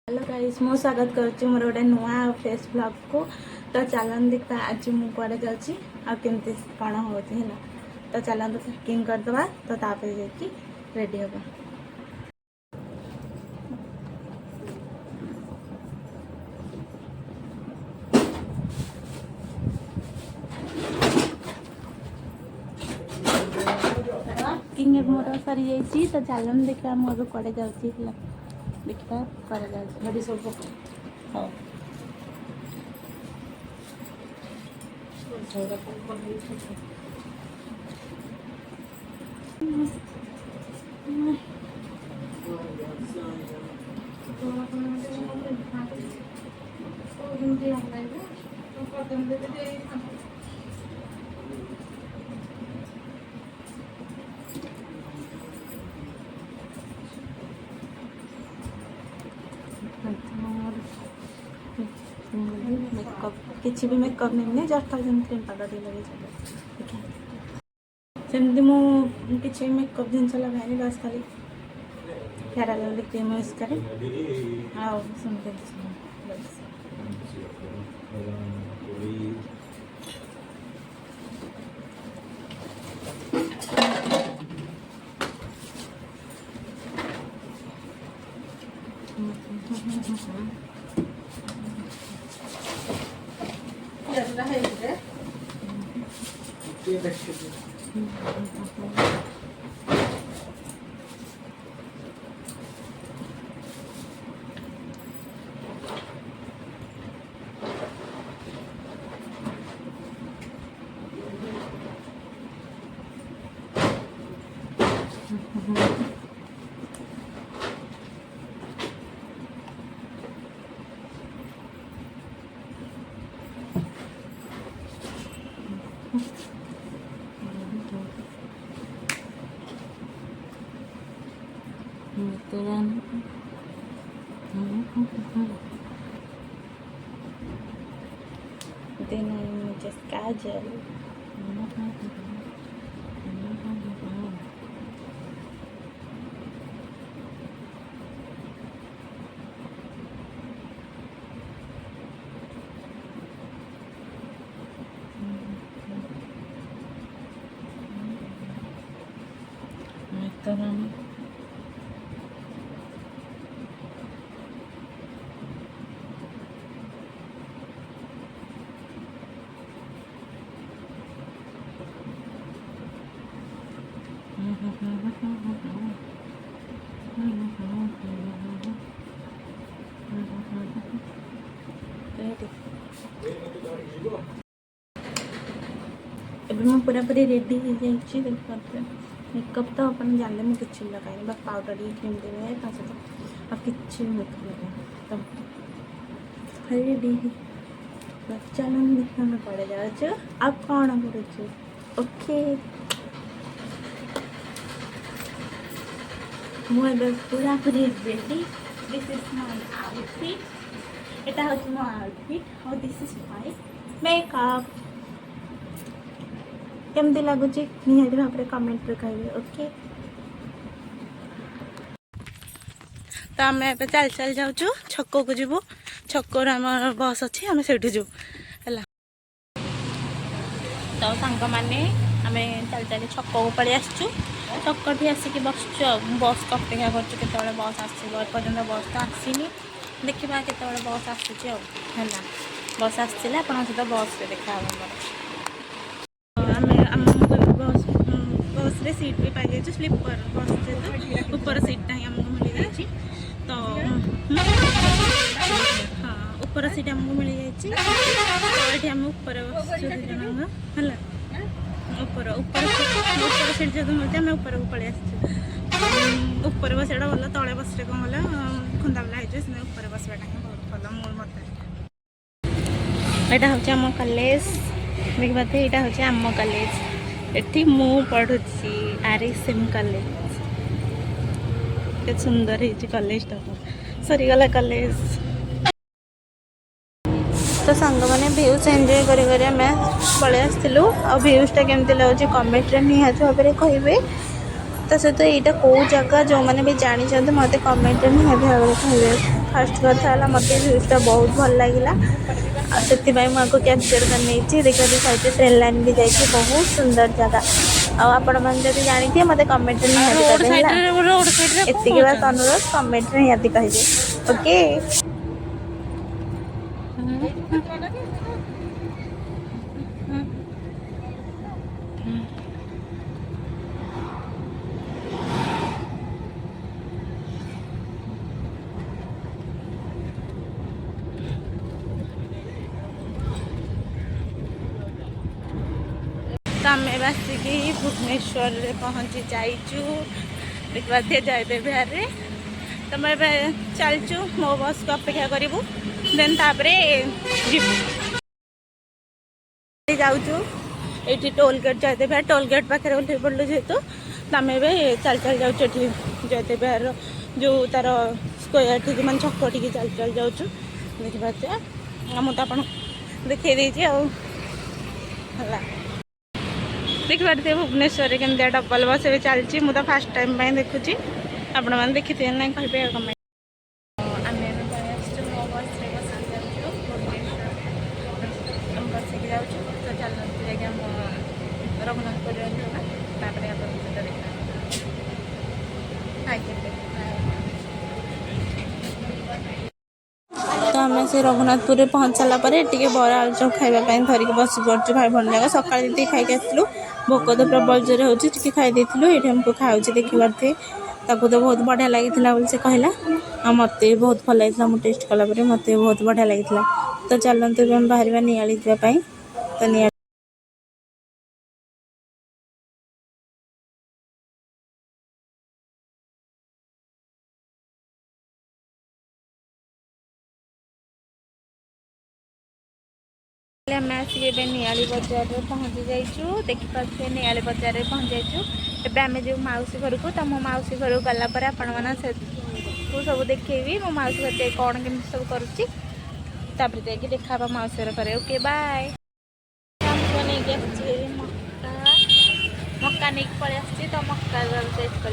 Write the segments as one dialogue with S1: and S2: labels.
S1: Hello guys मो स्वागत करुच्ची मोर गोटे नुआ फेस ब्लॉग को। तो चलन देखा आज मुझे जाऊँगी आमती कौन हो तो चलते पैकिंग करदे तो तापर जाकि रेडी हम। पैकिंग मोर सरी जाइए तो चलन देखा मुझे कड़े जाऊँगी देखा कर सब हाँ मेकअप किसी भी मेकअप नहीं जस्ट क्रीम पाउडर लगे सेमती मुझे मेकअप जिन लगाए बस खाली फेयर लवली क्रीम यूज करे Then I just kajal. मैं पूरा पूरी रेडी हो जाइए मेकअप तो अपन जाने मुझे किसी लगाए बस पाउडर क्रीम देवे सहित आप कि मेकअप लगे तो रेडी चलन देखा मैं पड़े जाऊँ आप कौन करुँ ओके मुझे पूरा पूरी ready this is my outfit एटा हूँ मो आउटफिट और दिस इज माय मेकअप केमती लगुच निहाती भाव में कमेंट कहे ओके। तो आम ए चल चल जाऊँ छक को जीवु छक्र आम बस अच्छी आम से जीव है तो सांग मैंने आम चल चल छक को पलि आसचु छकठी आसिक बसचु बस को अपेक्षा कर बस आसपर्यंत बस तो आसनी देखा के बस आसूँ है बस आसाला आप सहित बस देखा बस रे सीट भी पाई जाइए स्लीपर बस जेहतु ऊपर सीटा ही आमको मिल जाए तो हाँ ऊपर सीट आमको मिल जाए तो आम ऊपर बसुँ दुई जन है ऊपर ऊपर सीट जो मिलते आम ऊपर को पलि आस ऊपर बसटा भल तले बस कौन गला खुंदा बुला हो ऊपर बसवाटा बहुत भल मोर मत यहाँ हूँ आम कॉलेज देखा यहाँ हूँ आम कॉलेज एठी मु पढ़ुची RSM कॉलेज के सुंदर है कॉलेज सरीगला कॉलेज तो सांग मैंने भ्यूज एंजॉय कर पलि आसलु आ भ्यूजटा केमती लगुच कमेंट निहाती भाव में कहे ता सहित यहाँ कौ जगह जो मैंने भी जानते मत कमेंट निहाती भाव में कहे। फास्ट कथा है मत भ्यूजटा बहुत भल लगे से मुझे कैप्चर कर नहीं देखिए सहित ट्रेन लाइन भी जाइए बहुत सुंदर जगह आपण मैंने जब जानी मत कमेंट निहाती एति बात अनुरोध कमेंट निहाती कहे ओके। आम आसिकी भुवनेश्वर पहुँची जाइचु देखा जयदेव विहार तो मैं चलचु मो बस को अपेक्षा करूँ देन तापरे जाऊँ ये टोल गेट जयदेव विहार टोल गेट पाखे ओल्ल पड़ू जेहेतु आम चल चल जाऊँ जयदेव विहार जो तार स्क्वायर ठीक मैं छक टी चल चल जाऊँ देखिए मुझे आप देखी देती है देखिए भुवनेश्वर केमती डबल बस ए चलती मुझे फास्ट टाइम देखुची आपण मैंने देखी थे ना कहे कमेंट बसिक जाऊँ तो चलते जाए रघुनाथपुर तो आम से रघुनाथपुर पहुँच सारापर टे बरा आलुचप खावाई धरिक बस पड़े भाई भौणी जाक सका जी खाई आसलु भोक तो प्रबल जोर हो खाई ये आमको खाऊँ देखी पारे ताकू तो बहुत बढ़िया लगी से कहला मत भी बहुत भल लगी मुझे टेस्ट कलापर मत भी बहुत बढ़िया लगी तो चलते बाहर नियाली जावाई तो निया आम आसिक नियाली बजार में पहुँची जाइचु देखिपे नियाली बजार में पहुँच जाइचु एबे आम जो मौसी घर को तो मो मौसी घर गलापर आपण मैंने सब देखी मो मौसी घर कौन केमी सब करुच्ची देखा मौसी घर करे ओके बाय। हमको नहीं मक्का मक्का नहीं पड़े आसी तो मक्का टेस्ट कर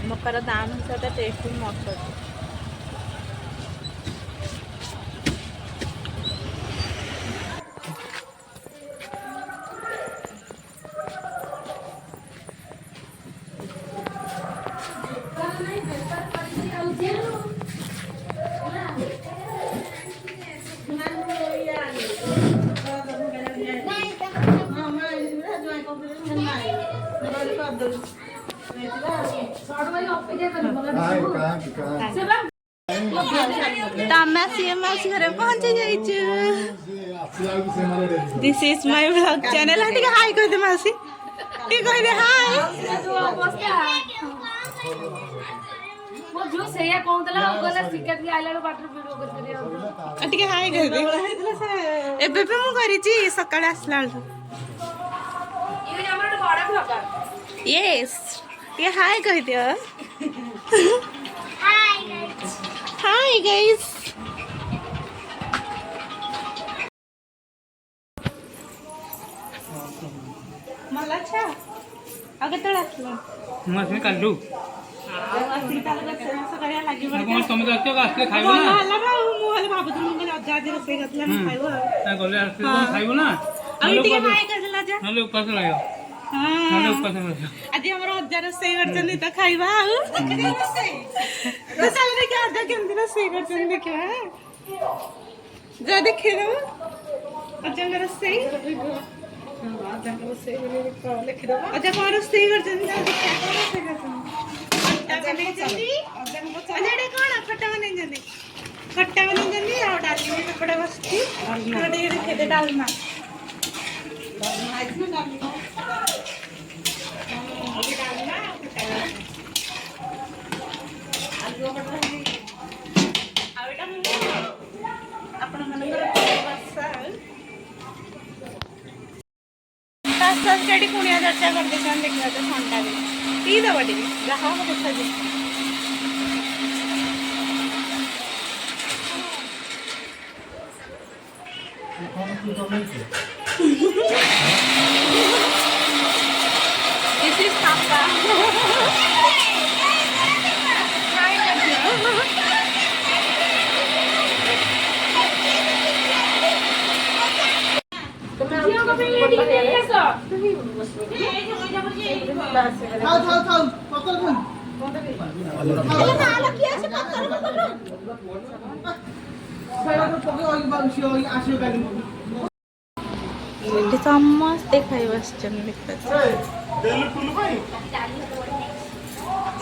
S1: मक्कार दाम हिसाब से टेस्ट भी मस्त अच्छे। घर पहुंची जाइए this is my vlog channel है हाय कह दे मासी ठीक कह दे हाय वो जो सेया कहतला ओगला सिकेट के आइला बाटर वीडियो कर ठीक हाय कह दे एबे पे मु करी छी सकाळे आसला ये हमर बड़ा ब्लॉगर यस ये हाय कह दियो हाय गाइस मला अच्छा आगे तळ असलं मग मी काढू आसी काल सकाळी लागी बरं तुम्ही जातो का असले खाइबो ना मला मोहल बाबू तुम्ही अज्जा आजी रोसे घातला मी खाइबो काय बोलले असले खाइबो ना अभी ठीक हाय करला जा नले उपास रहियो हां नले उपास रहियो आजी हमर अज्जा रोसे करछन त खाइबा आ तो चल रे क्या अज्जा केमती रोसे करछन देखिबा जा देखे दो अज्जा रोसे अच्छा कौन रोसे करछन खट्टा बने जाने और डाली में कपड़ा बसती खेते डालना कुणिया चर्चा करते देखा तो ठंडा भी पी दब टे जहाँ देखा जी This is Papa. ଏଠି ସମସ୍ତେ ଖାଇ ବସିଛନ୍ତି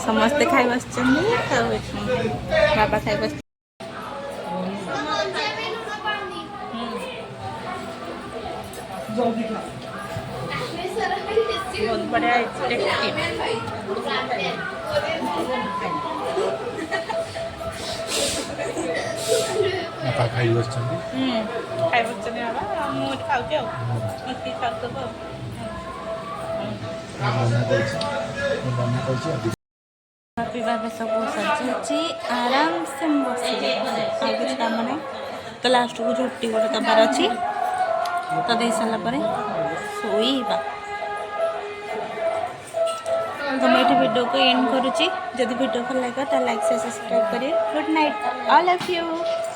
S1: ସମସ୍ତେ ଖାଇ ବସିଛନ୍ତି ଆଉ ବାବା ଖାଇ ବସିଛନ୍ତି बहुत बढ़िया
S2: खाई बसଛନ୍ତି
S1: ଖାଇ ବସିଛନ୍ତି ବାବା ମୁଁ ଏଠି ଖାଉଛି ଆଉ ମିଶିକି ଖାଉଥିବ ପିଇବା ସବୁ ସରିଯାଇଛି ଆରାମସେ ବସିବି ଆଉ କିଛି କାମ ନାହିଁ ତ ଲାଷ୍ଟକୁ ଝୋଟି ଗୋଟେ ଦେବାର ଅଛି ତ ଦେଇ ସାରିଲା ପରେ ଶୋଇବା तो मैं वीडियो को एंड करुँची जदि वीडियो भल लगे तो लाइक से सब्सक्राइब करिए good night all of you.